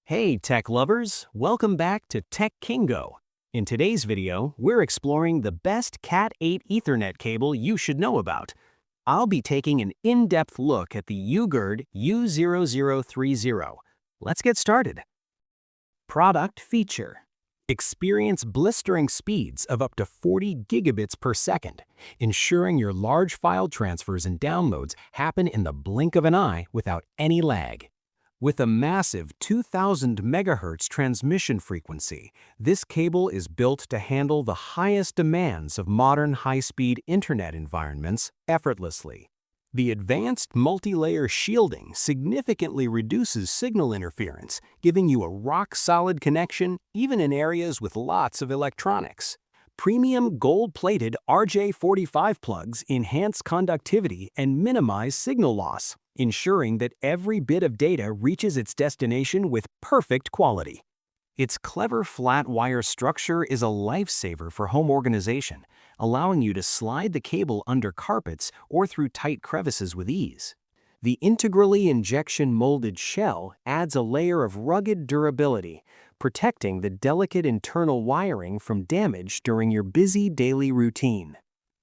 Hey tech lovers, welcome back to Tech Kingo. In today's video, we're exploring the best CAT8 Ethernet cable you should know about. I'll be taking an in-depth look at the UGIRD U0030. Let's get started. Product feature. Experience blistering speeds of up to 40 gigabits per second, ensuring your large file transfers and downloads happen in the blink of an eye without any lag. With a massive 2000 megahertz transmission frequency, this cable is built to handle the highest demands of modern high-speed internet environments effortlessly. The advanced multi-layer shielding significantly reduces signal interference, giving you a rock-solid connection even in areas with lots of electronics. Premium gold-plated RJ45 plugs enhance conductivity and minimize signal loss, ensuring that every bit of data reaches its destination with perfect quality. Its clever flat wire structure is a lifesaver for home organization, allowing you to slide the cable under carpets or through tight crevices with ease. The integrally injection molded shell adds a layer of rugged durability, protecting the delicate internal wiring from damage during your busy daily routine.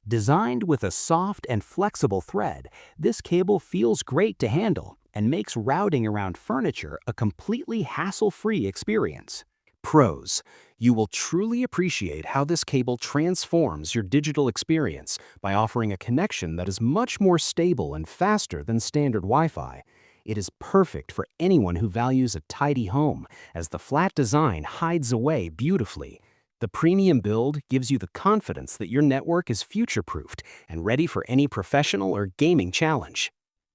Designed with a soft and flexible thread, this cable feels great to handle and makes routing around furniture a completely hassle-free experience. Pros: you will truly appreciate how this cable transforms your digital experience by offering a connection that is much more stable and faster than standard Wi-Fi. It is perfect for anyone who values a tidy home, as the flat design hides away beautifully. The premium build gives you the confidence that your network is future-proofed and ready for any professional or gaming challenge.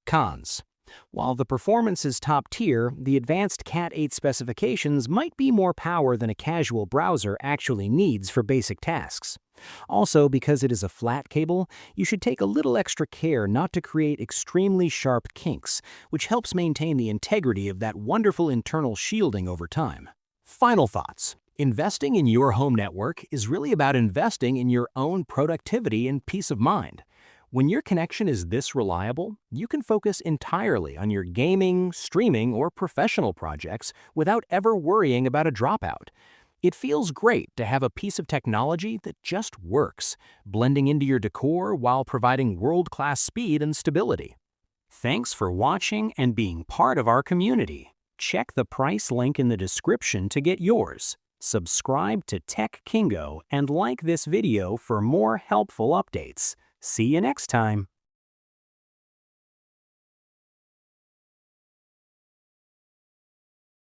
Cons: while the performance is top tier, the advanced CAT8 specifications might be more power than a casual browser actually needs for basic tasks. Also, because it is a flat cable, you should take a little extra care not to create extremely sharp kinks, which helps maintain the integrity of that wonderful internal shielding over time. Final thoughts. Investing in your home network is really about investing in your own productivity and peace of mind. When your connection is this reliable, you can focus entirely on your gaming, streaming, or professional projects without ever worrying about a dropout. It feels great to have a piece of technology that just works, blending into your decor while providing world-class speed and stability. Thanks for watching and being part of our community. Check the price link in the description to get yours. Subscribe to Tech Kingo and like this video for more helpful updates. See you next time.